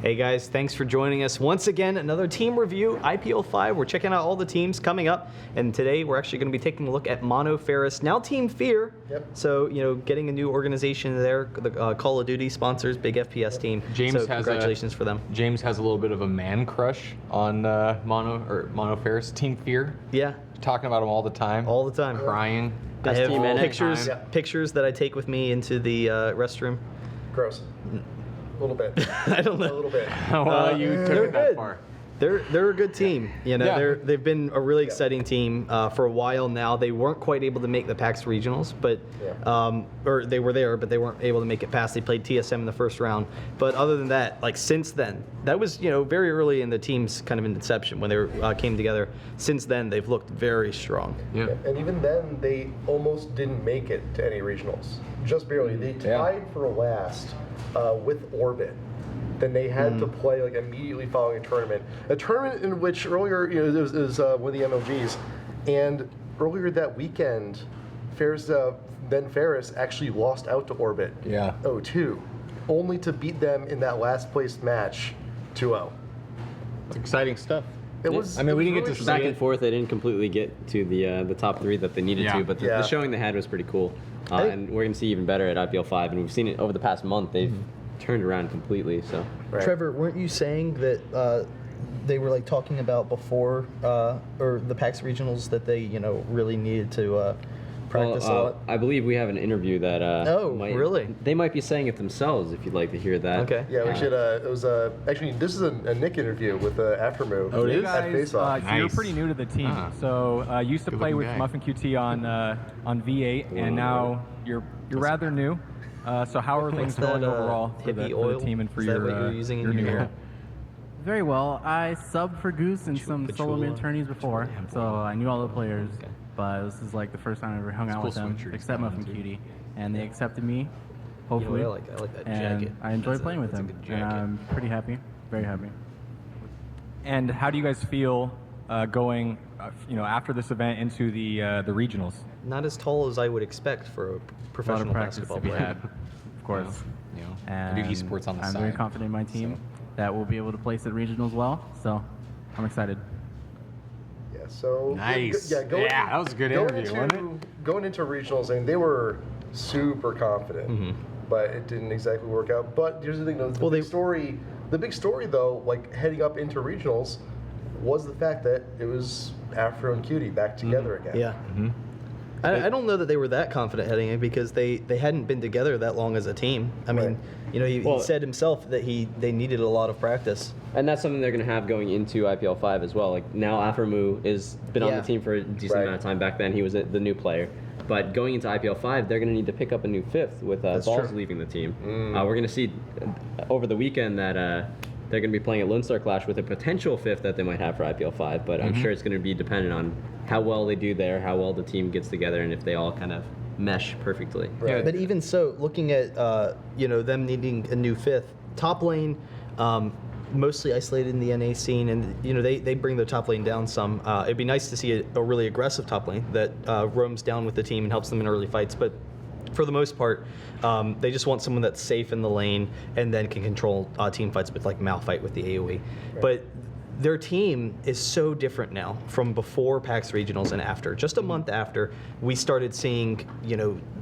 Hey guys, thanks for joining us. Once again, another team review, IPL5. We're checking out all the teams coming up, and today we're actually going to be taking a look at Mono Ferris, now Team FeaR. Yep. So, getting a new organization there, the Call of Duty sponsors, big FPS team. So congratulations for them. James has a little bit of a man crush on Mono Ferris, Team FeaR. Yeah. Talking about him all the time. All the time. Crying. I have team pictures that I take with me into the restroom. Gross. A little bit. I don't know. A little bit. Well, you took it that far. They're a good team. They've been a really exciting team for a while now. They weren't quite able to make the PAX regionals, but or they were there, but they weren't able to make it past. They played TSM in the first round. But other than that, like since then, that was very early in the team's kind of inception when they came together. Since then, they've looked very strong. Yeah. And even then, they almost didn't make it to any regionals. Just barely. They tied for last with Orbit. Then they had to play like immediately following a tournament in which earlier it was one of the MLGs, and earlier that weekend, Ferris actually lost out to Orbit. Yeah. 0-2, only to beat them in that last place match 2-0. It's exciting stuff. It was. I mean, we didn't get really to see Back it. and forth, they didn't completely get to the top three that they needed to, but the showing they had was pretty cool. And we're going to see even better at IPL5, and we've seen it over the past month. They've turned around completely. So, Trevor, weren't you saying that they were like talking about before or the PAX regionals that they really needed to practice a lot? I believe we have an interview that. Really? They might be saying it themselves if you'd like to hear that. Okay. Yeah, we should. It was actually this is a Nick interview with Aftermove. Oh, it is? At Face Off. So you're pretty new to the team. So used to Good play with looking guy. Muffin QT on V8, and now you're rather new. So how are things that, going overall for hippie the oil? team and for Is that your what you're using in your new your year? Very well. I subbed for Goose in some solo mid tourneys before, so I knew all the players. But this is like the first time I ever hung out with them, except Muffin Cutie, and they accepted me. Hopefully, I like that and jacket. I enjoy playing with that's a them, good and jacket. I'm pretty happy, very happy. And how do you guys feel going, after this event into the regionals? Not as tall as I would expect for a A lot professional of practice basketball to be player. had, of course. I And do esports on the I'm side. very confident in my team that we'll be able to place at regionals well. So I'm excited. Yeah. So Nice. that was a good interview, wasn't it? Going into regionals, I mean, they were super confident, but it didn't exactly work out. But here's the thing, though. The big story, though, like heading up into regionals, was the fact that it was Afro and Cutie back together again. Yeah. I don't know that they were that confident heading in because they hadn't been together that long as a team. I mean, he said himself that they needed a lot of practice. And that's something they're going to have going into IPL5 as well. Like now, Aphromoo has been on the team for a decent amount of time. Back then, he was the new player. But going into IPL5, they're going to need to pick up a new fifth with Balls leaving the team. We're going to see over the weekend that they're going to be playing at Lone Star Clash with a potential fifth that they might have for IPL5. But I'm sure it's going to be dependent on how well they do there, how well the team gets together, and if they all kind of mesh perfectly. Right. But even so, looking at them needing a new fifth, top lane, mostly isolated in the NA scene, and they bring their top lane down some. It'd be nice to see a really aggressive top lane that roams down with the team and helps them in early fights. But for the most part, they just want someone that's safe in the lane and then can control team fights with like Malphite with the AoE. Right. But their team is so different now from before PAX Regionals and after. Just a month after, we started seeing,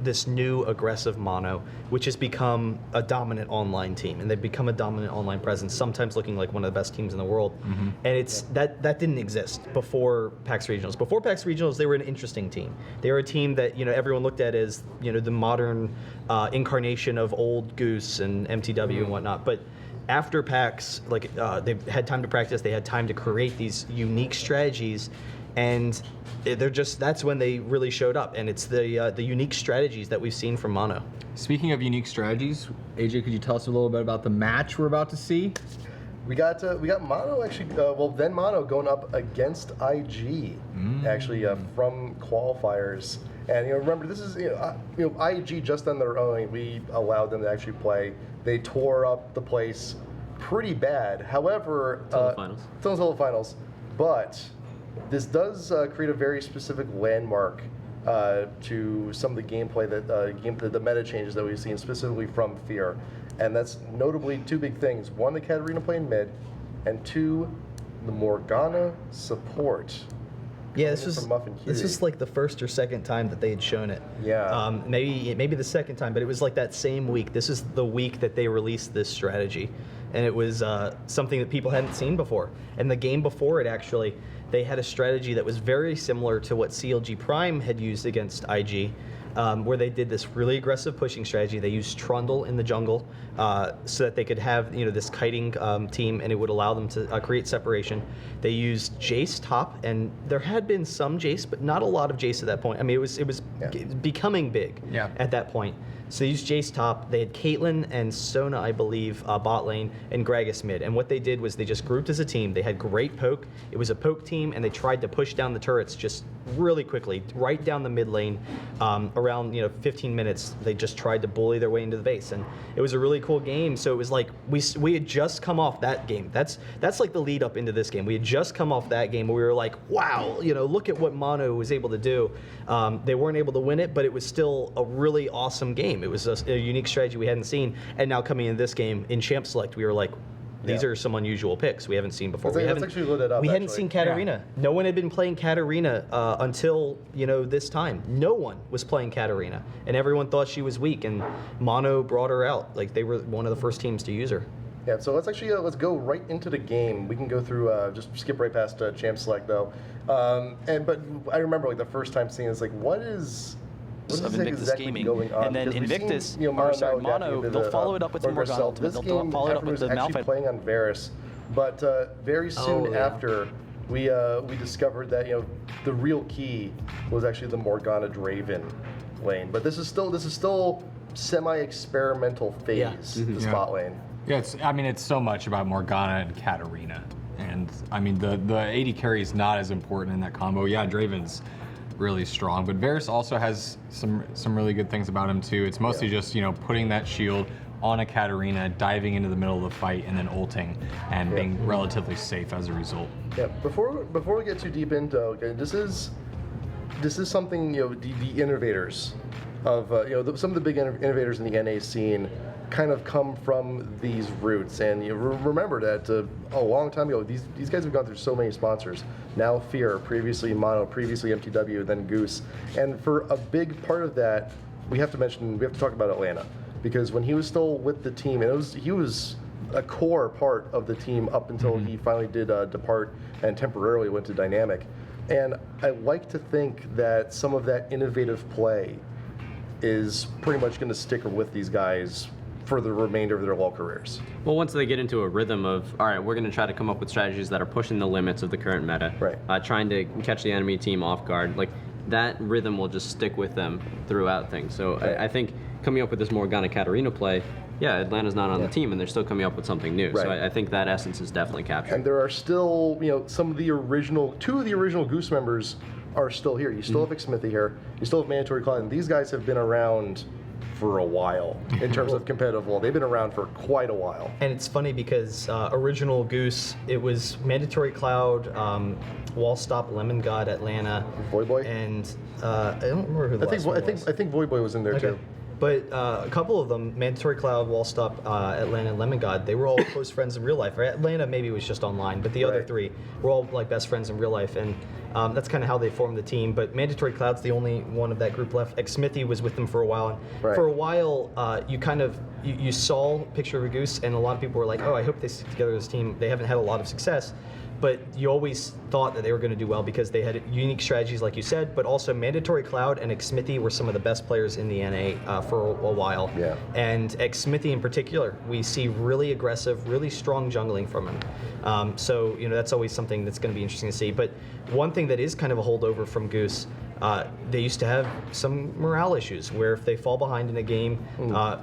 this new aggressive Mono, which has become a dominant online team, and they've become a dominant online presence, sometimes looking like one of the best teams in the world. And it's that didn't exist before PAX Regionals. Before PAX Regionals, they were an interesting team. They were a team that everyone looked at as the modern incarnation of old Goose and MTW and whatnot. But after PAX, they've had time to practice, they had time to create these unique strategies, and that's when they really showed up. And it's the unique strategies that we've seen from Mono. Speaking of unique strategies, AJ, could you tell us a little bit about the match we're about to see? We got Mono actually. Then Mono going up against IG actually from qualifiers. And remember, this is IG just on their own. We allowed them to actually play. They tore up the place pretty bad. However, Until the finals. Until the finals. But this does create a very specific landmark to some of the gameplay that the meta changes that we've seen specifically from FeaR. And that's notably two big things. one, the Katarina playing mid, and two, the Morgana support. Yeah, this was like the first or second time that they had shown it. Yeah. Maybe the second time, but it was like that same week. This is the week that they released this strategy, and it was something that people hadn't seen before. And the game before it, actually, they had a strategy that was very similar to what CLG Prime had used against IG. Where they did this really aggressive pushing strategy. They used Trundle in the jungle so that they could have this kiting team, and it would allow them to create separation. They used Jace top, and there had been some Jace, but not a lot of Jace at that point. I mean, it was becoming big at that point. So they used Jace top. They had Caitlyn and Sona, I believe, bot lane, and Gragas mid. And what they did was they just grouped as a team. They had great poke. It was a poke team, and they tried to push down the turrets just really quickly, right down the mid lane. Around 15 minutes, they just tried to bully their way into the base, and it was a really cool game. So it was like we had just come off that game. That's like the lead up into this game. We had just come off that game where we were like, wow, look at what Mono was able to do. They weren't able to win it, but it was still a really awesome game. It was a unique strategy we hadn't seen, and now coming in this game in Champ Select, we were like, these are some unusual picks we haven't seen before. We hadn't seen Katarina. Yeah. No one had been playing Katarina until this time. No one was playing Katarina, and everyone thought she was weak. And Mono brought her out. Like they were one of the first teams to use her. Yeah. So let's actually let's go right into the game. We can go through just skip right past Champ Select though. But I remember like the first time seeing it's like what is Invictus exactly Gaming, going on? and then Invictus, seen, Mono, they'll follow it up with the Morgana Ultimate. They'll follow it up with the Malphite. Playing on Ferris, but very soon after, we discovered that the real key was actually the Morgana Draven lane. But this is still semi-experimental phase. The spot lane. Yeah, it's so much about Morgana and Katarina, and I mean the AD carry is not as important in that combo. Yeah, Draven's really strong, but Ferris also has some really good things about him too. It's mostly just putting that shield on a Katarina, diving into the middle of the fight, and then ulting and being relatively safe as a result. Yeah. Before we get too deep into this is something the innovators of some of the big innovators in the NA scene kind of come from these roots, and remember that a long time ago these guys have gone through so many sponsors. Now FeaR, previously Mono, previously MTW, then Goose, and for a big part of that we have to talk about Atlanta, because when he was still with the team, and he was a core part of the team up until he finally did depart and temporarily went to Dynamic. And I like to think that some of that innovative play is pretty much going to stick with these guys for the remainder of their LoL careers. Well, once they get into a rhythm of, all right, we're going to try to come up with strategies that are pushing the limits of the current meta, right? Trying to catch the enemy team off guard, like that rhythm will just stick with them throughout things. So right. I think coming up with this Morgana Katarina play, yeah, Atlanta's not on the team, and they're still coming up with something new. Right. So I think that essence is definitely captured. And there are still, some of the two of the original Goose members are still here. You still have Xmithy here. You still have Mandatory Cloud, and these guys have been around for a while in terms of competitive LoL. They've been around for quite a while. And it's funny because original Goose, it was Mandatory Cloud, Wall Stop, Lemon God, Atlanta, Voyboy, and I don't remember who the last one was. I think Voyboy was in there too. But a couple of them, Mandatory Cloud, Wall Stop, Atlanta, and Lemon God, they were all close friends in real life. Right? Atlanta maybe was just online, but the other three were all like best friends in real life, and that's kind of how they formed the team. But Mandatory Cloud's the only one of that group left. Xmithy was with them for a while, and for a while, you saw a picture of a Goose, and a lot of people were like, "Oh, I hope they stick together as a team." They haven't had a lot of success. But you always thought that they were going to do well because they had unique strategies, like you said, but also Mandatory Cloud and Xmithy were some of the best players in the NA for a while. Yeah. And Xmithy in particular, we see really aggressive, really strong jungling from him. So that's always something that's going to be interesting to see. But one thing that is kind of a holdover from Goose, they used to have some morale issues where if they fall behind in a game,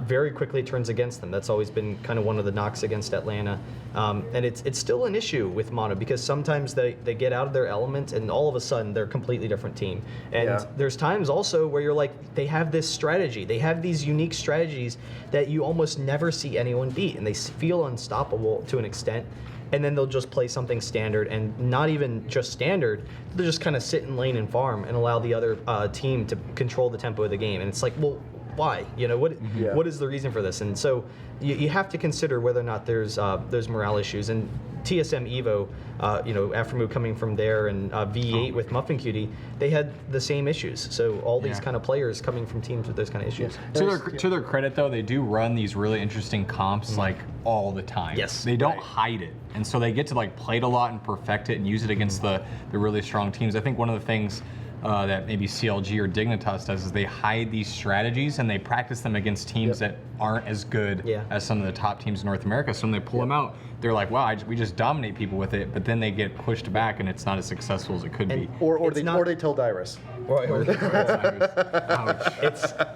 very quickly it turns against them. That's always been kind of one of the knocks against Atlanta. And it's still an issue with Mono because sometimes they get out of their element and all of a sudden they're a completely different team. And there's times also where you're like, they have this strategy. They have these unique strategies that you almost never see anyone beat, and they feel unstoppable to an extent. And then they'll just play something standard, and not even just standard, they'll just kind of sit in lane and farm and allow the other team to control the tempo of the game. And it's like, well, why? You know, what is the reason for this? And so you have to consider whether or not there's those morale issues. And TSM Evo, Aftermoo coming from there, and V8 with Muffin Cutie, they had the same issues. So all these kind of players coming from teams with those kind of issues. To their credit, though, they do run these really interesting comps like all the time. Yes. They don't hide it, and so they get to like play it a lot and perfect it and use it against the really strong teams. I think one of the things that maybe CLG or Dignitas does is they hide these strategies and they practice them against teams that aren't as good as some of the top teams in North America. So when they pull them out, they're like, wow, we just dominate people with it, but then they get pushed back and it's not as successful as it could be. Or they tell Dyrus.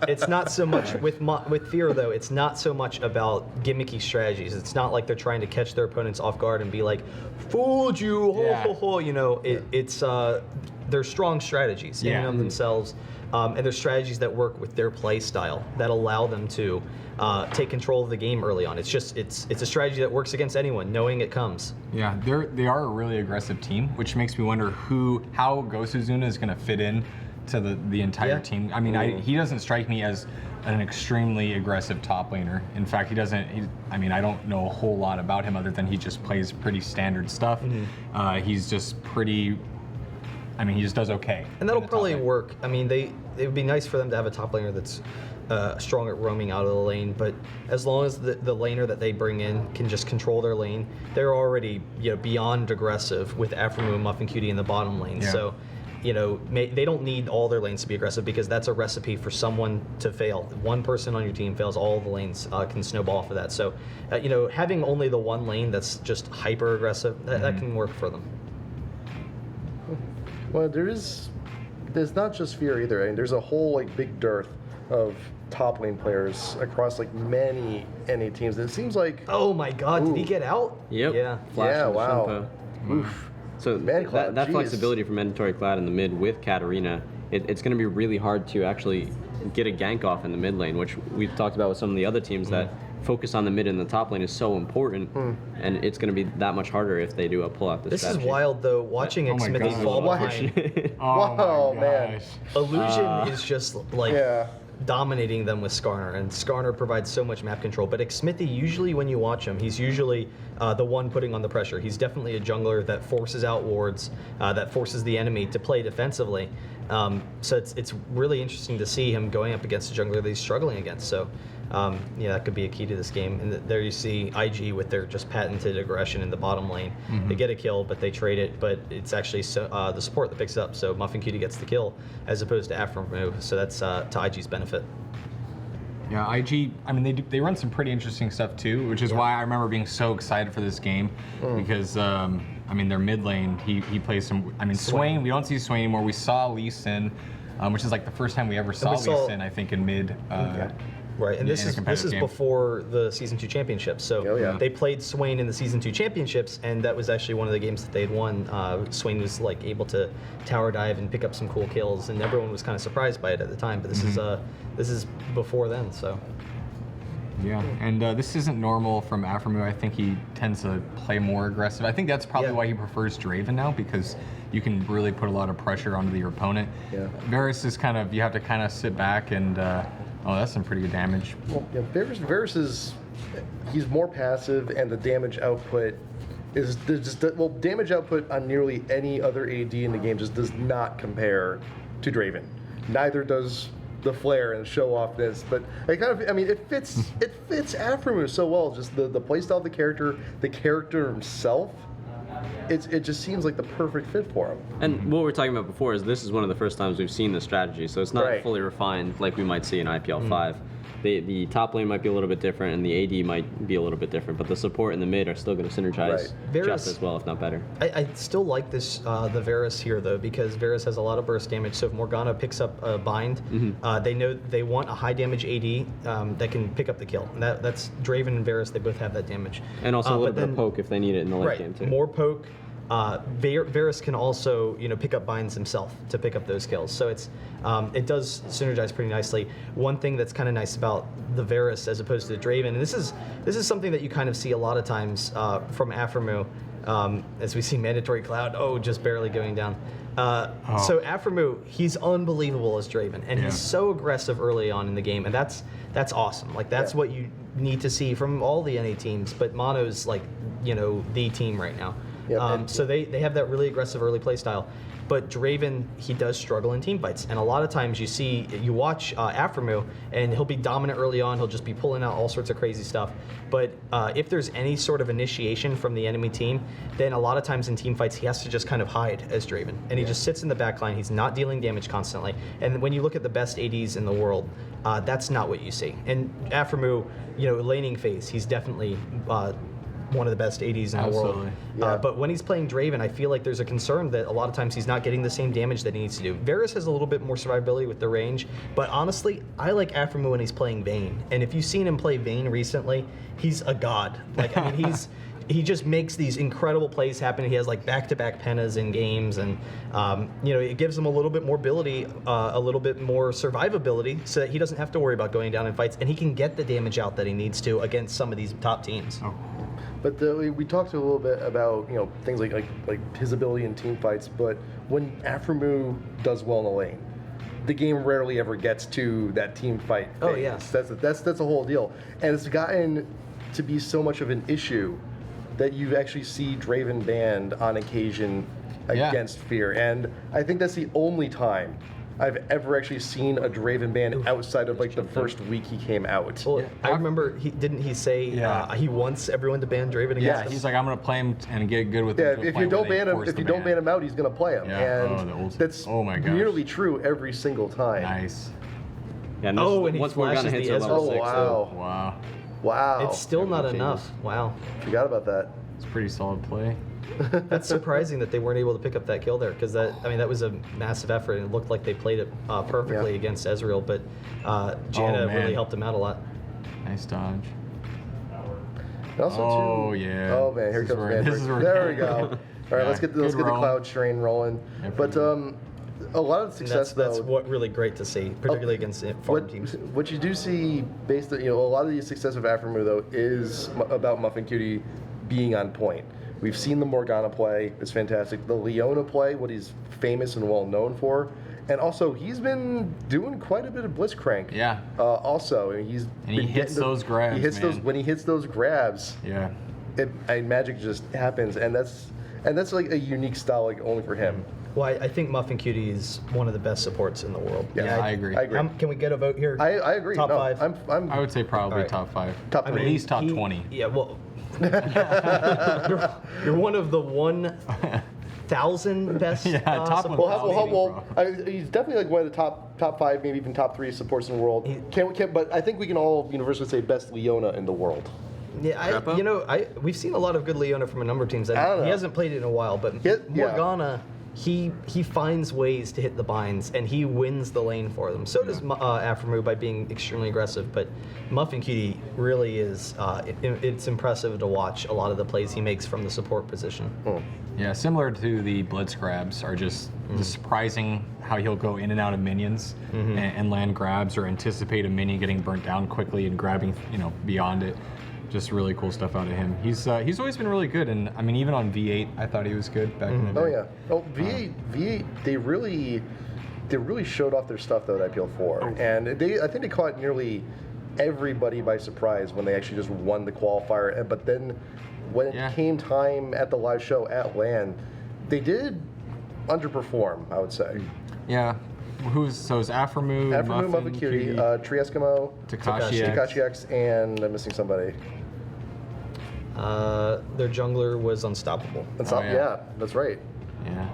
It's not so much with FeaR though. It's not so much about gimmicky strategies. It's not like they're trying to catch their opponents off guard and be like, "Fooled you!" Ho, ho, ho. You know, it's they're strong strategies in and of themselves, and they're strategies that work with their play style that allow them to take control of the game early on. It's a strategy that works against anyone, knowing it comes. Yeah, they are a really aggressive team, which makes me wonder how Gosuzuna is going to fit in to the entire team. I mean, he doesn't strike me as an extremely aggressive top laner. In fact, I don't know a whole lot about him other than he just plays pretty standard stuff. He's just pretty. He just does okay. And that'll probably work. I mean, it would be nice for them to have a top laner that's strong at roaming out of the lane, but as long as the laner that they bring in can just control their lane, they're already beyond aggressive with Aftermoo and Muffin Cutie in the bottom lane. Yeah. So, they don't need all their lanes to be aggressive because that's a recipe for someone to fail. One person on your team fails, all the lanes can snowball off of that. So, having only the one lane that's just hyper aggressive, that can work for them. Well, there's not just FeaR either. I mean, there's a whole big dearth of top lane players across many NA teams. And it seems like oh my God, did he get out? Yep. Yeah. Wow. Oof. So that flexibility for Mandatory Cloud in the mid with Katarina, it's going to be really hard to actually get a gank off in the mid lane, which we've talked about with some of the other teams that focus on the mid and the top lane is so important, and it's going to be that much harder if they do a pull out this strategy. Is wild though, watching Xmithie fall behind. Oh man. Illusion is just dominating them with Skarner, and Skarner provides so much map control. But Xmithie, usually when you watch him, he's usually the one putting on the pressure. He's definitely a jungler that forces out wards, that forces the enemy to play defensively. So it's really interesting to see him going up against a jungler that he's struggling against. So that could be a key to this game. And there you see IG with their just patented aggression in the bottom lane. They get a kill, but they trade it. But it's actually the support that picks it up. So Muffin Cutie gets the kill as opposed to Aftermoo. So that's to IG's benefit. Yeah, IG. They run some pretty interesting stuff too, which is why I remember being so excited for this game because their mid lane he plays some. Swain. We don't see Swain anymore. We saw Lee Sin, which is the first time we ever saw Lee Sin. I think in mid. Right, and this is before the Season 2 championships. So they played Swain in the Season 2 championships, and that was actually one of the games that they had won. Swain was able to tower dive and pick up some cool kills, and everyone was kind of surprised by it at the time. But this is before then, so. Yeah, and this isn't normal from Aftermoo. I think he tends to play more aggressive. I think that's probably why he prefers Draven now, because you can really put a lot of pressure onto your opponent. Yeah. Ferris is you have to sit back and. That's some pretty good damage. Well, Ferris he's more passive, and the damage output is damage output on nearly any other AD in the game just does not compare to Draven. Neither does the flair and show off this, but it fits Aftermoo so well. Just the playstyle of the character himself. It just seems like the perfect fit for him. And what we were talking about before is this is one of the first times we've seen this strategy, so it's not fully refined like we might see in IPL 5. The top lane might be a little bit different, and the AD might be a little bit different, but the support and the mid are still going to synergize just as well, if not better. I still like this the Ferris here, though, because Ferris has a lot of burst damage, so if Morgana picks up a bind, they know they want a high damage AD that can pick up the kill. And that's Draven and Ferris, they both have that damage. And also a little bit of poke if they need it in the late game, too. More poke. Ferris can also, pick up binds himself to pick up those kills. So it does synergize pretty nicely. One thing that's kind of nice about the Ferris as opposed to Draven, and this is something that you kind of see a lot of times from Aftermoo, as we see Mandatory Cloud, just barely going down. So Aphromoo, he's unbelievable as Draven, and he's so aggressive early on in the game, and that's awesome. Like that's what you need to see from all the NA teams. But Mono's like the team right now. Yep. So they have that really aggressive early play style. But Draven, he does struggle in team fights, and a lot of times you watch Aphromoo, and he'll be dominant early on. He'll just be pulling out all sorts of crazy stuff. But if there's any sort of initiation from the enemy team, then a lot of times in team fights he has to just kind of hide as Draven, and he just sits in the back line. He's not dealing damage constantly. And when you look at the best ADs in the world, that's not what you see. And Aphromoo, laning phase, he's definitely one of the best ADs in the world. Yeah. But when he's playing Draven, I feel like there's a concern that a lot of times he's not getting the same damage that he needs to do. Ferris has a little bit more survivability with the range, but honestly, I like Aphromoo when he's playing Vayne. And if you've seen him play Vayne recently, he's a god. Like, I mean, he just makes these incredible plays happen. He has like back-to-back pennas in games, and it gives him a little bit more ability, a little bit more survivability, so that he doesn't have to worry about going down in fights, and he can get the damage out that he needs to against some of these top teams. But we talked a little bit about things like his ability in team fights. But when Aphromoo does well in the lane, the game rarely ever gets to that team fight phase. Oh yeah, that's a whole deal, and it's gotten to be so much of an issue that you actually see Draven banned on occasion against FeaR, and I think that's the only time I've ever actually seen a Draven ban outside of like the first week he came out. Well, I remember didn't he say he wants everyone to ban Draven against him? He's like, I'm gonna play him and get good with him. If you don't ban him out, he's gonna play him. Yeah. And that's nearly true every single time. Nice. Yeah, and and he once flashes Morgana hits the her level Ezreal. 6. Wow. Wow. It's still not enough. Wow. Forgot about that. It's a pretty solid play. That's surprising that they weren't able to pick up that kill there, because that was a massive effort, and it looked like they played it perfectly against Ezreal, but Janna really helped him out a lot. Nice dodge. And also Oh man, here comes Mandrake. There we go. All right, let's get the Cloud train rolling. But a lot of the success that's what really great to see, particularly against farm teams. What you do see based on a lot of the success of Aphromoo though is about Muffin Cutie being on point. We've seen the Morgana play; it's fantastic. The Leona play, what he's famous and well known for, and also he's been doing quite a bit of Blitzcrank. Yeah. Also, he hits those grabs. He hits when he hits those grabs. Yeah. Magic just happens, and that's like a unique style, like only for him. Well, I think Muffin Cutie is one of the best supports in the world. Yeah, I agree. Can we get a vote here? I agree. Top 5. I would say probably top 5. Top 3. At least top 20. Yeah, well, you're one of the 1,000 best. Top supports. He's definitely like one of the top 5, maybe even top 3 supports in the world. But I think we can all universally say best Leona in the world. Yeah, we've seen a lot of good Leona from a number of teams. He hasn't played it in a while, but Morgana, he finds ways to hit the binds, and he wins the lane for them. So does Aphromoo by being extremely aggressive, but Muffin Cutie really is, it's impressive to watch a lot of the plays he makes from the support position. Yeah, similar to the Blitz grabs are just surprising how he'll go in and out of minions and land grabs or anticipate a minion getting burnt down quickly and grabbing beyond it. Just really cool stuff out of him. He's always been really good, and I mean even on V8 I thought he was good back in the day. Oh yeah. Oh V8 they really showed off their stuff though at IPL4, and I think they caught nearly everybody by surprise when they actually just won the qualifier. But then when it came time at the live show at LAN, they did underperform, I would say. Yeah. So it's Aphromoo, Muffin Cutie, Tree Eskimo, Takashi X, and I'm missing somebody. Their jungler was unstoppable. Yeah, that's right. Yeah.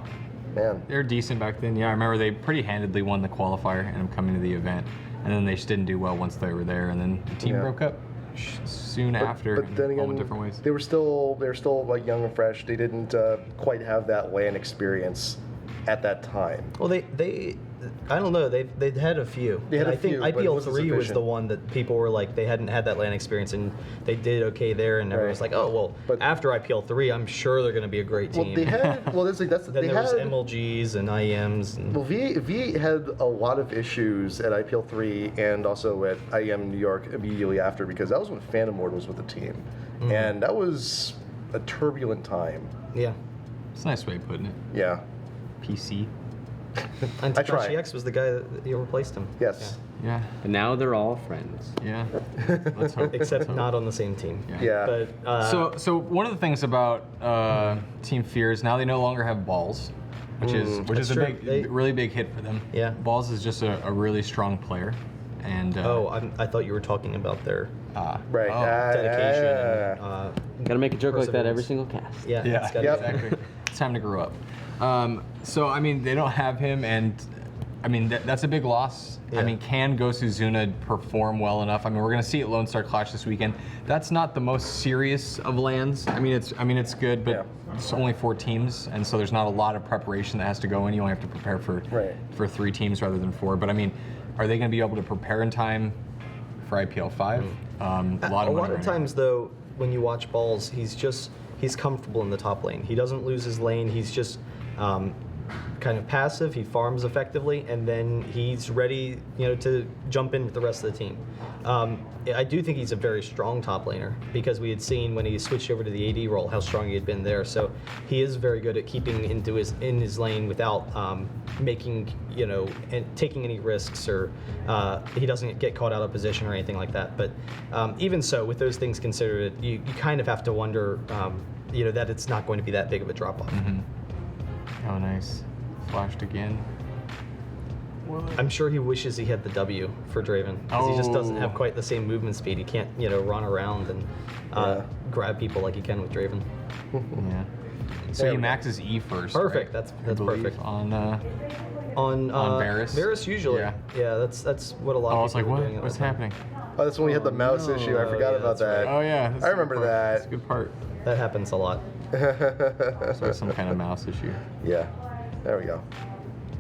Man. They're decent back then. Yeah, I remember they pretty handedly won the qualifier and I'm coming to the event. And then they just didn't do well once they were there, and then the team broke up soon after. But then again, in different ways. they were still like young and fresh. They didn't quite have that LAN experience at that time. Well, they I don't know. They'd had a few. I think IPL3 was the one that people were like they hadn't had that LAN experience, and they did okay there, and everyone was like, oh well. But after IPL3, I'm sure they're going to be a great team. Well, they had. Well, then there was MLGs and IEMs. Well, V8 had a lot of issues at IPL3 and also at IEM New York immediately after, because that was when Phantom Lord was with the team, and that was a turbulent time. Yeah. It's a nice way of putting it. Yeah. PC. And I tried. Takashi X was the guy that you replaced him. Yes. Yeah. And now they're all friends. Yeah. Let's hope. Except not on the same team. Yeah. But So one of the things about Team FeaR is now they no longer have balls, which is That's a true. really big hit for them. Yeah. Balls is just a really strong player, and I thought you were talking about their Right. dedication. Yeah. And, Gotta make a joke like that every perseverance. single cast. Yeah. Yeah, it's gotta be- exactly. It's time to grow up. So I mean, they don't have him, and I mean that's a big loss. Yeah. I mean, can Gosuzuna perform well enough? I mean, we're gonna see it Lone Star Clash this weekend. That's not the most serious of lands. I mean, it's good, but it's only 4 teams, and so there's not a lot of preparation that has to go in. You only have to prepare for 3 teams rather than 4. But I mean, are they gonna be able to prepare in time for IPL 5? A lot of times, though, when you watch balls, he's comfortable in the top lane. He doesn't lose his lane. He's just kind of passive. He farms effectively, and then he's ready, to jump in with the rest of the team. I do think he's a very strong top laner because we had seen when he switched over to the AD role how strong he had been there. So he is very good at keeping in his lane without making and taking any risks, or he doesn't get caught out of position or anything like that. But even so, with those things considered, you kind of have to wonder that it's not going to be that big of a drop off. Oh, nice. Flashed again. I'm sure he wishes he had the W for Draven because he just doesn't have quite the same movement speed. He can't, run around and grab people like he can with Draven. Yeah. So he maxes E first. Perfect. Right? That's perfect. On Ferris. Ferris usually. Yeah. That's what a lot of people are doing. What's happening? Oh, that's when we had the mouse issue. I forgot about that. Oh yeah. I remember that. That's a good part. That happens a lot. So some kind of mouse issue. Yeah. There we go.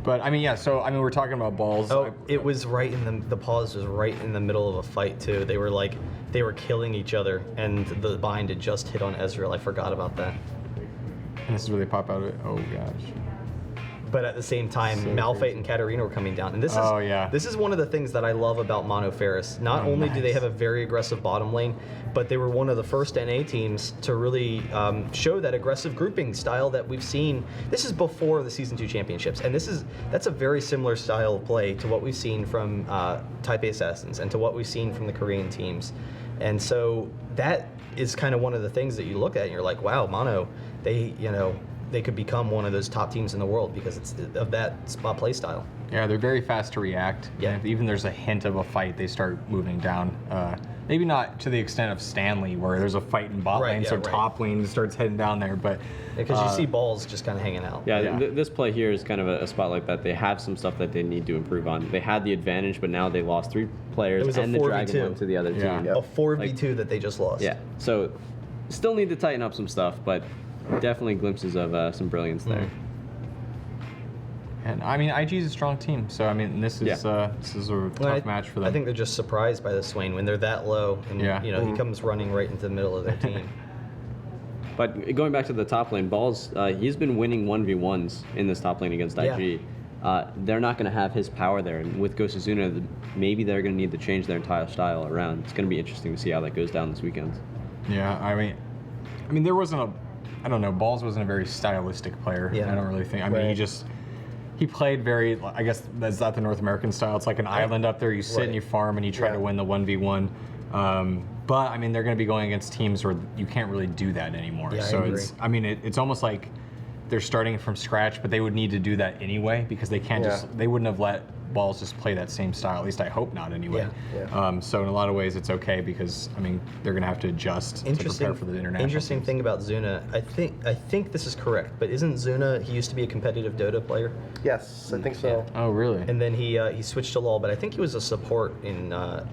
But I mean, yeah. So I mean, we're talking about balls. Oh, it was right in the pause was right in the middle of a fight too. They were killing each other, and the bind had just hit on Ezreal. I forgot about that. And this is where they pop out of it. Oh gosh. But at the same time, Malphite and Katarina were coming down, and this is one of the things that I love about Mono Ferris. Not only do they have a very aggressive bottom lane, but they were one of the first NA teams to really show that aggressive grouping style that we've seen. This is before the Season 2 championships, and that's a very similar style of play to what we've seen from Taipei Assassins and to what we've seen from the Korean teams. And so that is kind of one of the things that you look at and you're like, wow, Mono, they could become one of those top teams in the world because it's of that play style. Yeah, they're very fast to react. Yeah. And if even there's a hint of a fight, they start moving down. Maybe not to the extent of Stanley, where there's a fight in bot lane, top lane starts heading down there. But because you see balls just kind of hanging out. Yeah, this play here is kind of a spot like that. They have some stuff that they need to improve on. They had the advantage, but now they lost 3 players and the Dragon one to the other team. A 4v2 that they just lost. Yeah, so still need to tighten up some stuff, but definitely glimpses of some brilliance there. And I mean, IG is a strong team, so I mean, this is a tough match for them. I think they're just surprised by the Swain when they're that low, and he comes running right into the middle of their team. But going back to the top lane, Balls, he's been winning 1v1s in this top lane against IG. They're not going to have his power there, and with Gosuzuna, maybe they're going to need to change their entire style around. It's going to be interesting to see how that goes down this weekend. Yeah, I mean, there wasn't I don't know, Balls wasn't a very stylistic player. Yeah. I don't really think. I mean, he played very, I guess that's not the North American style. It's like an island up there. You sit and you farm and you try to win the 1v1. But I mean, they're going to be going against teams where you can't really do that anymore. Yeah, so it's almost like they're starting from scratch, but they would need to do that anyway because they can't they wouldn't have let Balls just play that same style. At least I hope not anyway. So in a lot of ways it's okay because I mean they're going to have to adjust to prepare for the international. Interesting teams. thing about Zuna, I think this is correct, but isn't Zuna, he used to be a competitive Dota player? Yes, I think so. Oh really? And then he switched to LoL, but I think he was a support in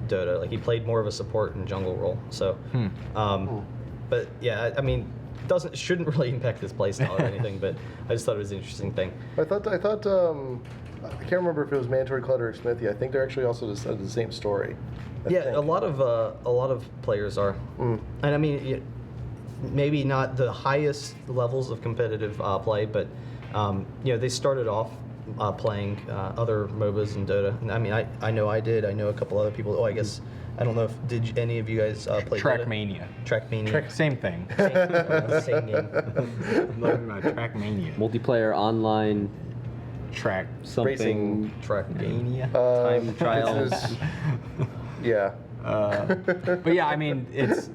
Dota. Like he played more of a support and jungle role. So, but yeah, I mean, shouldn't really impact his playstyle or anything. But I just thought it was an interesting thing. I thought I can't remember if it was Mandatory Clutter or Smithy. I think they're actually also the same story. I think. A lot of players are, and I mean, maybe not the highest levels of competitive play, but they started off playing other MOBAs and Dota. And I mean, I know I did. I know a couple other people. Oh, I guess I don't know did any of you guys play Trackmania. Trackmania. Same thing. Same name. I'm talking about Trackmania. Multiplayer online track Something Trackmania. time trials. Yeah. but yeah, I mean, there's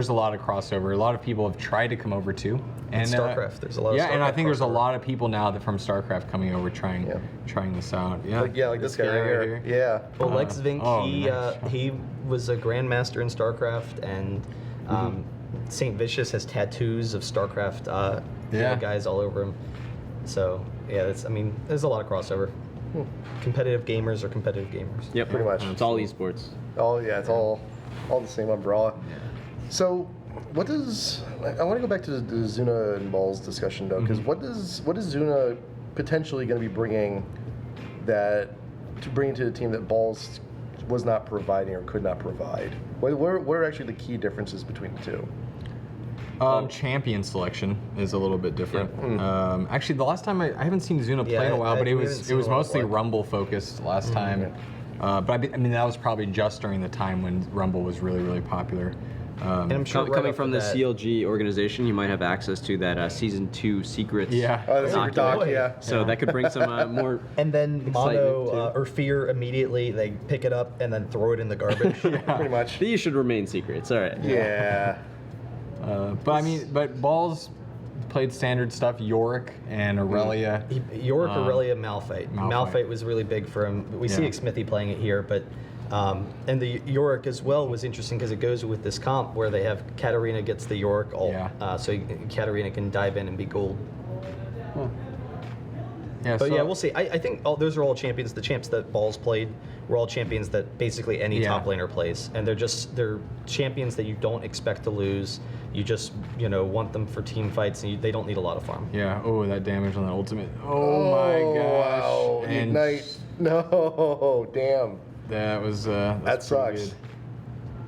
a lot of crossover. A lot of people have tried to come over too. And StarCraft, there's a lot of yeah, and I StarCraft think there's a crossover. lot of people now that from StarCraft coming over trying this out. Yeah, Like this guy right here. Yeah. Well, Lex Vink, nice. he was a grandmaster in StarCraft, and Saint Vicious has tattoos of StarCraft guys all over him. So yeah, there's a lot of crossover. Competitive gamers are competitive gamers. Yep, Pretty much. It's all esports. Oh yeah, it's all the same umbrella. So, what does I want to go back to the Zuna and Balls discussion though, because what is Zuna potentially going to be bringing to the team that Balls was not providing or could not provide? What are actually the key differences between the two? Champion selection is a little bit different. Actually, the last time I haven't seen Zuna play in a while, but it was mostly Rumble focused last time. But I mean that was probably just during the time when Rumble was really, really popular. And I'm sure Coming from the CLG organization, you might have access to that season 2 secrets. Yeah. The secret doc, yeah. So that could bring some more. And then Mono excitement, or FeaR immediately they pick it up and then throw it in the garbage. Pretty much. These should remain secrets. All right. Yeah. But Balls played standard stuff, Yorick and Aurelia. Yorick, Aurelia, Malphite. Malphite was really big for him. We see Smithy playing it here, but and the Yorick as well was interesting because it goes with this comp where they have Katarina gets the Yorick ult, so Katarina can dive in and be gold. Yeah, But yeah, we'll see. I think those are all champions. The champs that Balls played were all champions that basically any top laner plays, and they're champions that you don't expect to lose. You just want them for team fights, and they don't need a lot of farm. Yeah. Oh, that damage on the ultimate. Oh my gosh. Wow. And Ignite. No. Damn. that was That that's pretty sucks. good.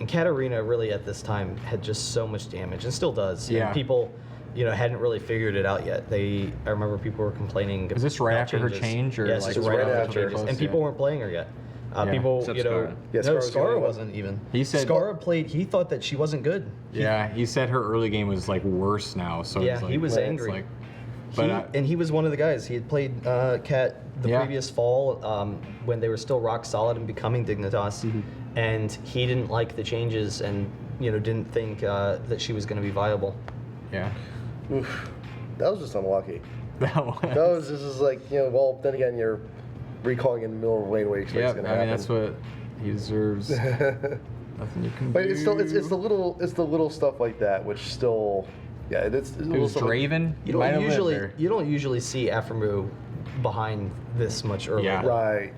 And Katarina really at this time had just so much damage, and still does. Yeah. And people, hadn't really figured it out yet. I remember people were complaining. Is this right about after her changes. change, or yes, like this is right right after after? changes, and Close, people yeah. weren't playing her yet. People, Except Skara. Yeah, No, Skara was the only Skara one. wasn't even. He said- Skara played. He thought that she wasn't good. Yeah, he said her early game was like worse now. So Yeah, it's like, he was it's angry. Like, but And he was one of the guys. He had played Cat the previous fall when they were still rock solid and becoming Dignitas, and he didn't like the changes and didn't think that she was going to be viable. yeah, Oof. That was just unlucky. that one. That was just like, well, then again, you're recalling in the middle of Wayne what you expect is Yep, going to I happen. mean that's what he deserves. Nothing you can But do. it's still it's the little stuff like that which still it's It was Draven. You Might don't have usually lived you don't usually see Aphromoo behind this much early. Yeah. right.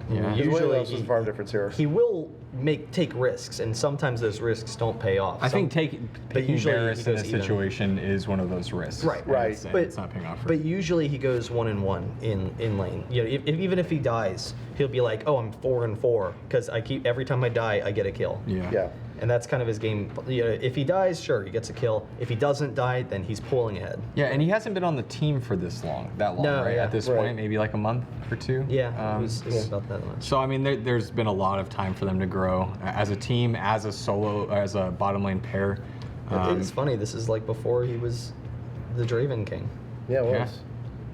there. Yeah. Usually Usually the farm difference here. he will take risks, and sometimes those risks don't pay off. I think picking usually Ferris he in goes this even. situation is one of those risks. Right, And right. It's not paying off. For But usually he goes 1-1 in lane. Even if he dies, he'll be like, "Oh, I'm 4-4 because every time I die, I get a kill." Yeah. And that's kind of his game. If he dies, sure, he gets a kill. If he doesn't die, then he's pulling ahead. Yeah, and he hasn't been on the team for that long, No, right? yeah. At this Right. point, maybe like a month or two. Yeah, it was about that much. So I mean, there's been a lot of time for them to grow as a team, as a solo, as a bottom lane pair. It's funny. This is like before he was the Draven King. Yeah, it was. Yeah.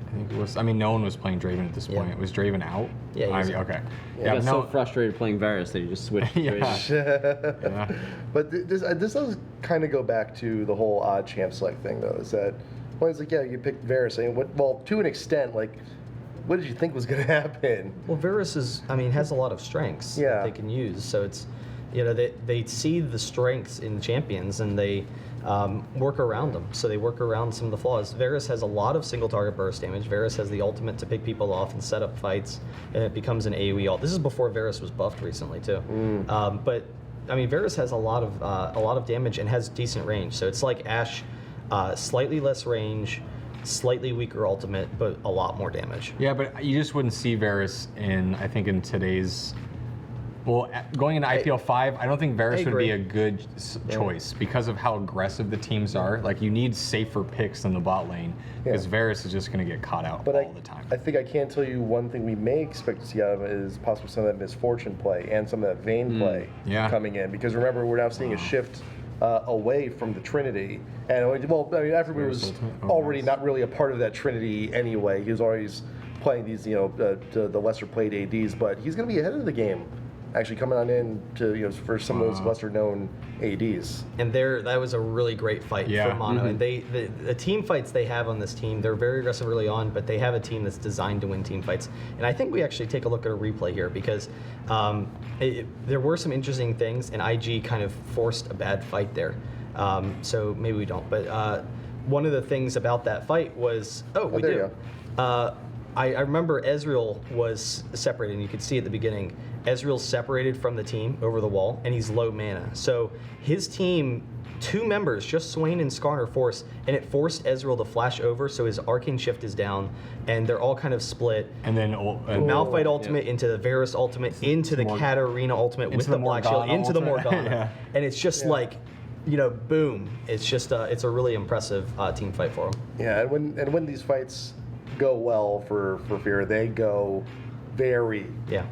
I think it was. I mean, no one was playing Draven at this Yeah. point. Was Draven out? Yeah, he was out. Okay. He got so frustrated playing Varus that he just switched. Yeah. Yeah. But this does kind of go back to the whole odd champ select thing, though. Is that it's like, yeah, you picked Varus, and well, to an extent, like, what did you think was going to happen? Well, Varus has a lot of strengths that they can use. So it's, they see the strengths in champions and they work around them. So they work around some of the flaws. Varus has a lot of single target burst damage. Varus has the ultimate to pick people off and set up fights, and it becomes an AoE ult. This is before Varus was buffed recently too. But Varus has a lot of damage and has decent range. So it's like Ashe, slightly less range, slightly weaker ultimate, but a lot more damage. Yeah, but you just wouldn't see Varus in today's. Well, going into IPL 5, I don't think Varus would be a good choice because of how aggressive the teams are. Like, you need safer picks in the bot lane because Varus is just going to get caught out all the time. I think I can tell you one thing we may expect to see out of it is possibly some of that Misfortune play and some of that Vayne play coming in. Because remember, we're now seeing a shift away from the Trinity. And, Aphromoo was already not really a part of that Trinity anyway. He was always playing these, the lesser played ADs, but he's going to be ahead of the game, actually coming on in to, for some of those lesser known ADs. And that was a really great fight for Mono. And the team fights they have on this team, they're very aggressive early on, but they have a team that's designed to win team fights. And I think we actually take a look at a replay here because there were some interesting things, and IG kind of forced a bad fight there. So maybe we don't. But one of the things about that fight was, we do. I remember Ezreal was separated, and you could see at the beginning, Ezreal's separated from the team over the wall, and he's low mana. So his team, 2 members, just Swain and Skarner, force, and it forced Ezreal to flash over, so his Arcane Shift is down, and they're all kind of split. And then Malphite ultimate into the Varus ultimate, into the Katarina ultimate with the Black Shield, into the Morgana. And it's just like, boom. It's just, it's a really impressive team fight for him. Yeah, and when these fights go well for FeaR, they go very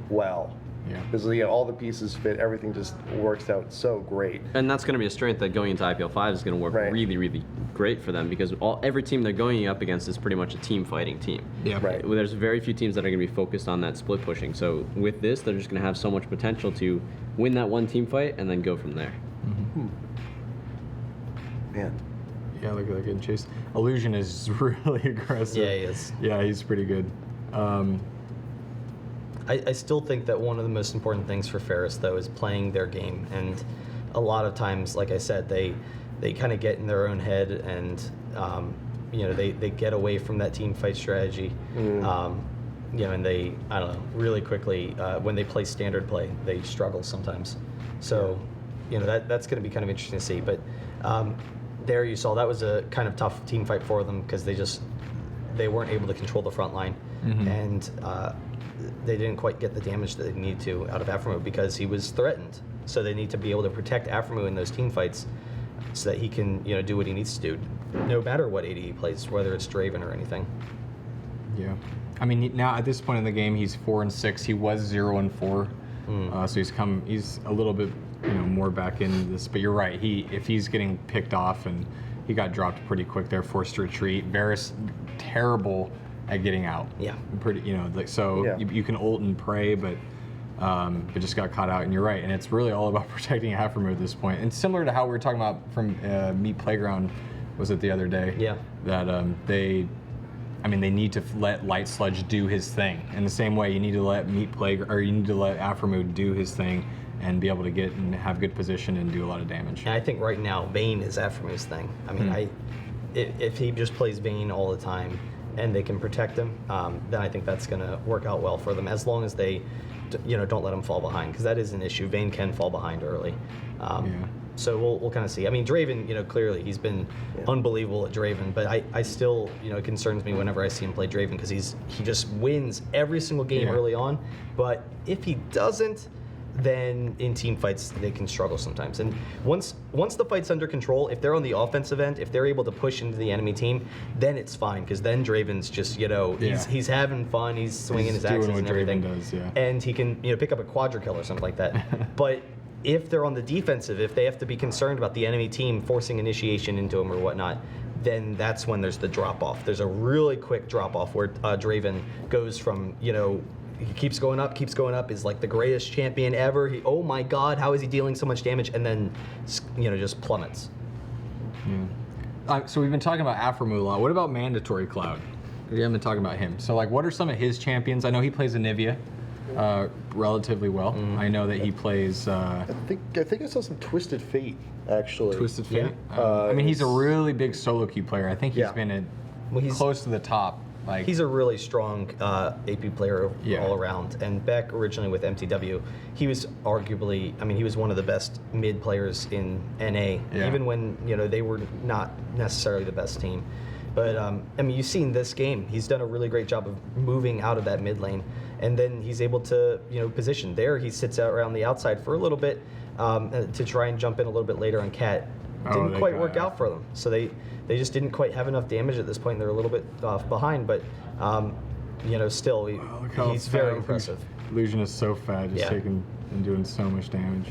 well. Yeah. Because all the pieces fit, everything just works out so great. And that's going to be a strength that going into IPL 5 is going to work really, really great for them because every team they're going up against is pretty much a team fighting team. Yeah. Right. There's very few teams that are going to be focused on that split pushing. So with this, they're just going to have so much potential to win that one team fight and then go from there. Mm-hmm. Man. Yeah, look at that getting chased. Illusion is really aggressive. Yeah, he is. Yeah, he's pretty good. I still think that one of the most important things for Ferris, though, is playing their game. And a lot of times, like I said, they kind of get in their own head and, they get away from that team fight strategy. And they, I don't know, really quickly, when they play standard play, they struggle sometimes. So, that's going to be kind of interesting to see. But there you saw that was a kind of tough team fight for them because they weren't able to control the front line. And they didn't quite get the damage that they needed to out of Aphromoo because he was threatened. So they need to be able to protect Aphromoo in those team fights so that he can, do what he needs to do, no matter what AD he plays, whether it's Draven or anything. Yeah. I mean, now at this point in the game, he's 4-6. He was 0-4. So he's a little bit, more back in this. But you're right. If he's getting picked off and he got dropped pretty quick there, forced to retreat. Varus, terrible at getting out. Yeah. Pretty, you can ult and pray, but it just got caught out. And you're right. And it's really all about protecting Aphromoo at this point. And similar to how we were talking about from Meat Playground, was it the other day? Yeah. That they need to let Light Sludge do his thing. In the same way, you need to let Aphromoo do his thing and be able to get and have good position and do a lot of damage. And I think right now, Vayne is Aphromu's thing. I mean, if he just plays Vayne all the time and they can protect him, then I think that's going to work out well for them as long as they, don't let him fall behind, because that is an issue. Vayne can fall behind early. So we'll kind of see. I mean, Draven, clearly he's been unbelievable at Draven, but I still, it concerns me whenever I see him play Draven because he just wins every single game early on. But if he doesn't, then in team fights they can struggle sometimes. And once the fight's under control, if they're on the offensive end, if they're able to push into the enemy team, then it's fine because then Draven's just he's having fun, he's swinging his axes and everything, and he can pick up a quadra kill or something like that. But if they're on the defensive, if they have to be concerned about the enemy team forcing initiation into them or whatnot, then that's when there's the drop off. There's a really quick drop off where Draven goes from he keeps going up, is like the greatest champion ever. Oh my God, how is he dealing so much damage? And then, just plummets. So we've been talking about Aphromoo a lot. What about Mandatory Cloud? We haven't been talking about him. So what are some of his champions? I know he plays Anivia relatively well. I know that he plays... I think I saw some Twisted Fate, actually. Twisted Fate? Yeah. He's a really big solo queue player. I think he's been close to the top. He's a really strong AP player all around. And back originally with MTW, he was arguably, he was one of the best mid players in NA, even when they were not necessarily the best team. But you've seen this game. He's done a really great job of moving out of that mid lane, and then he's able to position there. He sits out around the outside for a little bit to try and jump in a little bit later on Cat. Didn't quite work out for them. So they just didn't quite have enough damage at this point. They're a little bit behind, but still he's very impressive. Illusion is so fat, just taking and doing so much damage.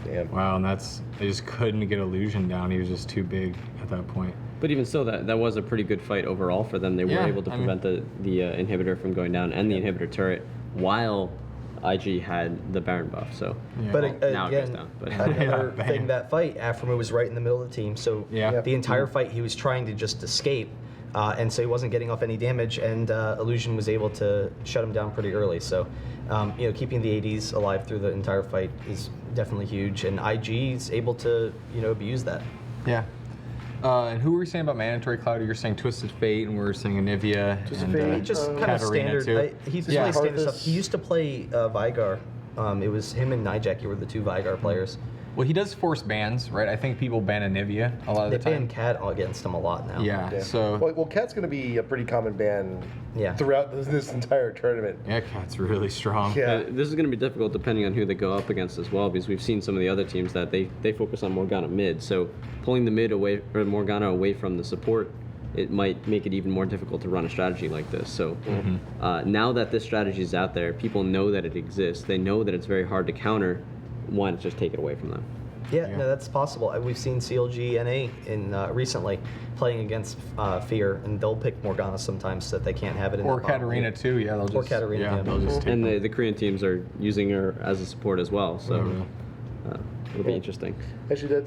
Damn. Wow, and they just couldn't get Illusion down. He was just too big at that point. But even still, that was a pretty good fight overall for them. They were able to prevent the inhibitor from going down and the inhibitor turret while IG had the Baron buff. So, But now it goes again, down. But another thing, that fight, FeaR was right in the middle of the team. So the entire fight, he was trying to just escape. And so he wasn't getting off any damage, and Illusion was able to shut him down pretty early. So, keeping the ADs alive through the entire fight is definitely huge, and IG's able to, abuse that. Yeah. And who were we saying about Mandatory Cloud? You're saying Twisted Fate, and we were saying Anivia. Twisted Fate, He just kind of Katarina standard. too. He plays standard stuff. He used to play Vigar. It was him and Nijek who were the two Vigar players. Well, he does force bans, right? I think people ban Anivia a lot of the time. They ban Cat against him a lot now. Yeah. So. Well, Cat's going to be a pretty common ban. Throughout this entire tournament. Yeah, Cat's really strong. Yeah. This is going to be difficult depending on who they go up against as well, because we've seen some of the other teams that they focus on Morgana mid. So pulling the mid away or Morgana away from the support, it might make it even more difficult to run a strategy like this. So now that this strategy is out there, people know that it exists. They know that it's very hard to counter. Why not just take it away from them? Yeah, no, that's possible. We've seen CLG NA in recently playing against FeaR, and they'll pick Morgana sometimes so that they can't have it in Or the bottom Katarina lane. too. Yeah, they'll just. Or Katarina, yeah. They'll just take And them. the Korean teams are using her as a support as well. So it'll be interesting. Actually,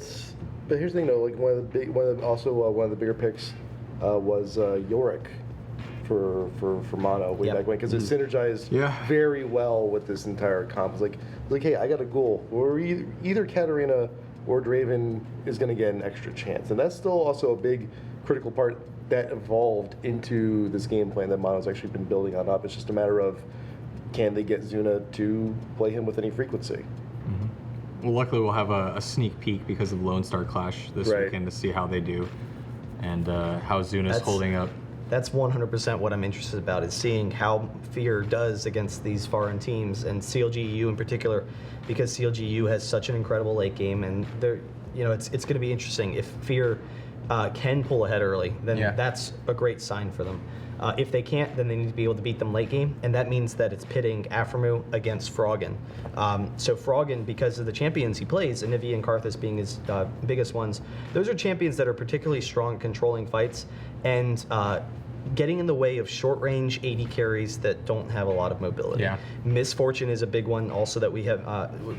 but here's the thing, though. Like one of the bigger picks was Yorick for mono way back when, because it synergized very well with this entire comp. It's like, hey, I got a goal. Or either Katarina or Draven is going to get an extra chance, and that's still also a big critical part that evolved into this game plan that Mono's actually been building on up. It's just a matter of, can they get Zuna to play him with any frequency? Well, luckily we'll have a sneak peek because of Lone Star Clash this weekend to see how they do, and how Zuna's holding up. That's 100% what I'm interested about, is seeing how FeaR does against these foreign teams, and CLGU in particular, because CLGU has such an incredible late game, and it's going to be interesting. If FeaR can pull ahead early, then that's a great sign for them. If they can't, then they need to be able to beat them late game, and that means that it's pitting Aframu against Froggen. So Froggen, because of the champions he plays, Anivia and Karthus being his biggest ones, those are champions that are particularly strong controlling fights, and getting in the way of short-range AD carries that don't have a lot of mobility. Yeah. Misfortune is a big one also that we have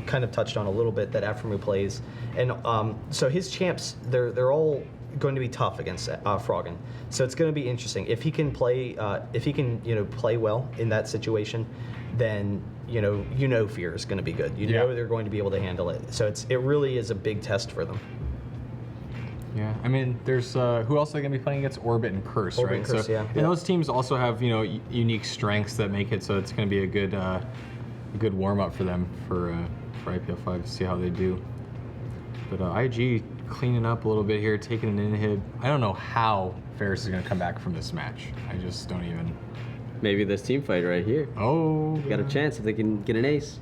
kind of touched on a little bit, that Aframu plays. And so his champs, they're all going to be tough against Froggen. So it's going to be interesting. If he can play play well in that situation, then FeaR is going to be good. They're going to be able to handle it. So it really is a big test for them. Yeah, I mean, there's who else are they going to be playing against? Orbit and Curse, Orbit right? and Curse, And those teams also have unique strengths that make it so it's going to be a good warm up for them for IPL5 to see how they do. But IG cleaning up a little bit here, taking an inhib. I don't know how Ferris is going to come back from this match. I just don't even. Maybe this team fight right here. Oh, got a chance if they can get an ace.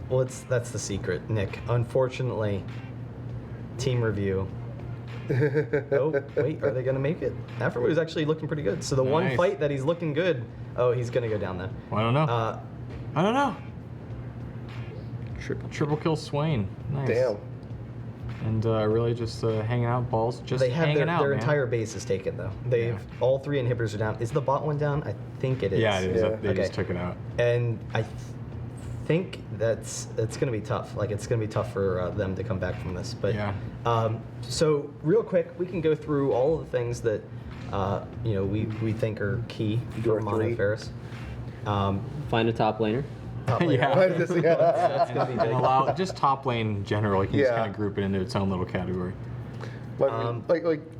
Well, that's the secret, Nick. Unfortunately, team review. Oh, wait, are they going to make it? Aframu is actually looking pretty good. So the one fight that he's looking good, he's going to go down there. Well, I don't know. I don't know. Triple Triple kill Swain. Nice. Damn. And really just hanging out, balls just they have hanging out, their man. entire base is taken, though. They've all three inhibitors are down. Is the bot one down? I think it is. Yeah, it is. Yeah. They just took it out. And I think it's going to be tough. Like, it's going to be tough for them to come back from this. But so real quick, we can go through all of the things that we think are key for Mono Ferris. Find a top laner. That's gonna be big. Allow just top lane in general. You can just kind of group it into its own little category.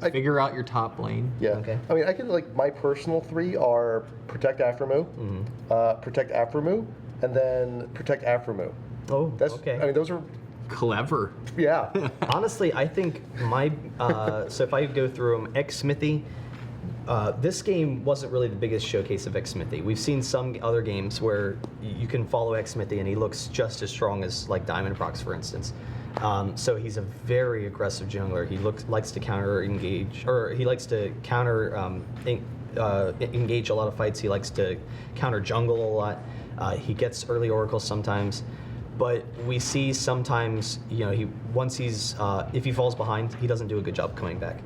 Figure out your top lane. Yeah. Okay. I mean, I can my personal three are protect Aframu, protect Aframu, and then protect Aframu. Oh, That's okay. I mean, those are Clever. yeah. Honestly, I think my so if I go through them, X Smithy. This game wasn't really the biggest showcase of X Smithy. We've seen some other games where you can follow X Smithy and he looks just as strong as Diamond Prox, for instance. So he's a very aggressive jungler. He likes to counter engage, or he likes to counter engage a lot of fights. He likes to counter jungle a lot. He gets early oracles sometimes. but we see sometimes, once if he falls behind, he doesn't do a good job coming back.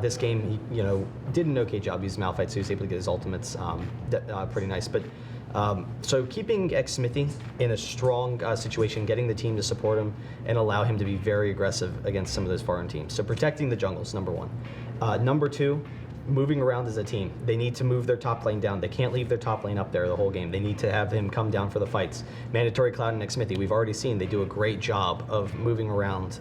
This game, he, did an okay job. He used Malphite, so he was able to get his ultimates pretty nice. But so keeping Xsmithy in a strong situation, getting the team to support him, and allow him to be very aggressive against some of those foreign teams. So protecting the jungles, number one. Number two, moving around as a team. They need to move their top lane down. They can't leave their top lane up there the whole game. They need to have him come down for the fights. Mandatory Cloud and Xsmithy, we've already seen they do a great job of moving around,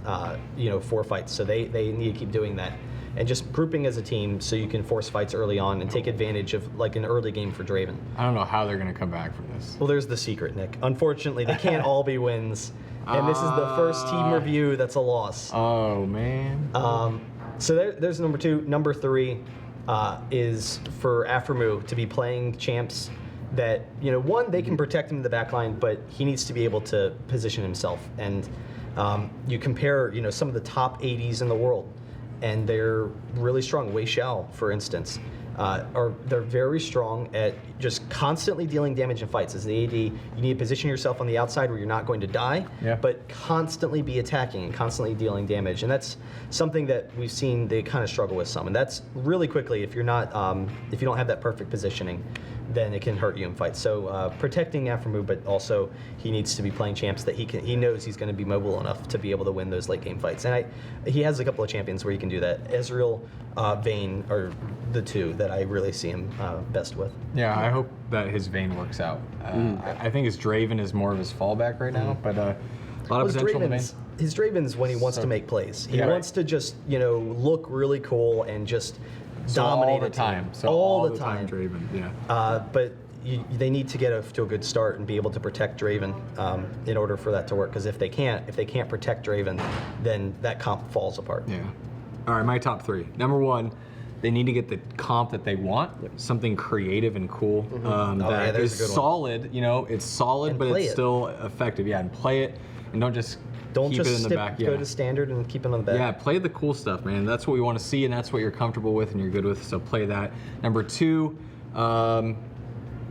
for fights. So they need to keep doing that. And just grouping as a team so you can force fights early on and take advantage of like an early game for Draven. I don't know how they're going to come back from this. Well, there's the secret, Nick. Unfortunately, they can't all be wins. And this is the first team review that's a loss. Oh, man. So there's number two. Number three is for Aphromoo to be playing champs that, one, they can protect him in the backline, but he needs to be able to position himself. And you compare, some of the top 80s in the world, and they're really strong. Wei Xiao, for instance, they're very strong at just constantly dealing damage in fights. As the AD, you need to position yourself on the outside where you're not going to die, but constantly be attacking and constantly dealing damage. And that's something that we've seen they kind of struggle with some. And that's really quickly, if you're not, if you don't have that perfect positioning, then it can hurt you in fights. So protecting Aphromoo, but also he needs to be playing champs that he knows he's going to be mobile enough to be able to win those late game fights. And he has a couple of champions where he can do that. Ezreal, Vayne are the two that I really see him best with. Yeah, I hope that his Vayne works out. I think his Draven is more of his fallback right now, but a lot of potential in the Vayne. His Draven's when he wants to make plays. He wants to just, look really cool and just dominate all the time. So all the time, Draven. Yeah. But they need to get to a good start and be able to protect Draven in order for that to work. Because if they can't protect Draven, then that comp falls apart. Yeah. All right, my top three. Number one, they need to get the comp that they want, something creative and cool that is solid. It's solid, and but it's still effective. Yeah, and play it, and don't just keep it in the back. Go to standard and keep it on the back. Yeah, play the cool stuff, man. That's what we want to see, and that's what you're comfortable with and you're good with. So play that. Number two,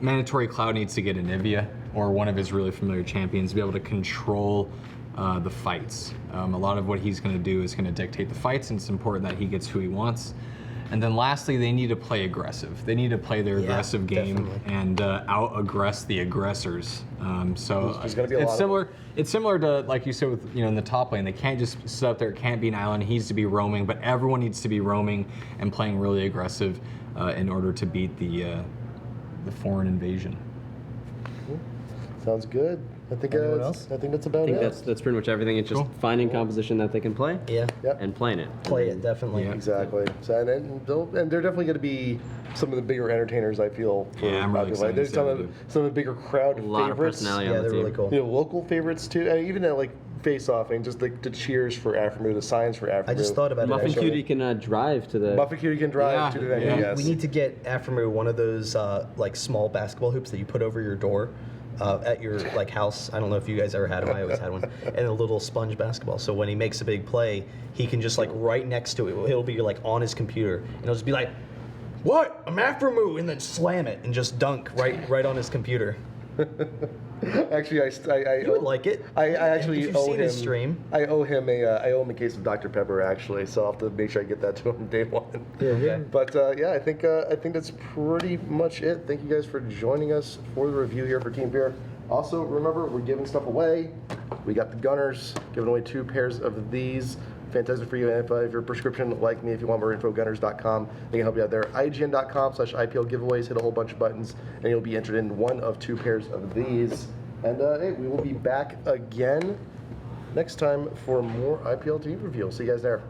Mandatory Cloud needs to get Anivia or one of his really familiar champions to be able to control the fights. A lot of what he's going to do is going to dictate the fights, and it's important that he gets who he wants. And then lastly, they need to play aggressive. They need to play their aggressive game and out-aggress the aggressors. So There's gonna be it's similar. It's similar to, like you said, with in the top lane. They can't just sit up there. It can't be an island. He needs to be roaming, but everyone needs to be roaming and playing really aggressive in order to beat the foreign invasion. Sounds good. I think that's about it. That's pretty much everything. It's just finding composition that they can play. Yeah. Yep. And playing it. Play it, definitely. Yeah. Exactly. So, and they're definitely going to be some of the bigger entertainers, I feel. Yeah, I'm really excited. There's some of the bigger crowd A lot favorites. of personality on the they're team. really cool. Local favorites too, and even at face-off, and just the cheers for Aphromoo, the signs for Aphromoo. I just thought about Muffin it. Cutie can drive to the. Muffin Cutie can drive to the venue. Yeah. Yes. We need to get Aphromoo one of those small basketball hoops that you put over your door at your house. I don't know if you guys ever had them. I always had one. And a little sponge basketball. So when he makes a big play, he can just right next to it. It'll be on his computer, and it'll just be like, "What? I'm Aphromoo," and then slam it and just dunk right on his computer. Actually, You would like it. I actually if you've owe seen him. his stream. I owe him a case of Dr. Pepper actually, so I'll have to make sure I get that to him day one. Okay. But I think that's pretty much it. Thank you guys for joining us for the review here for Team FeaR. Also, remember, we're giving stuff away. We got the Gunners giving away 2 pairs of these. Fantastic for you. And if you're a prescription like me, if you want more info, gunners.com. They can help you out there. IGN.com/IPL giveaways. Hit a whole bunch of buttons, and you'll be entered in one of 2 pairs of these. And hey, we will be back again next time for more IPL team review. See you guys there.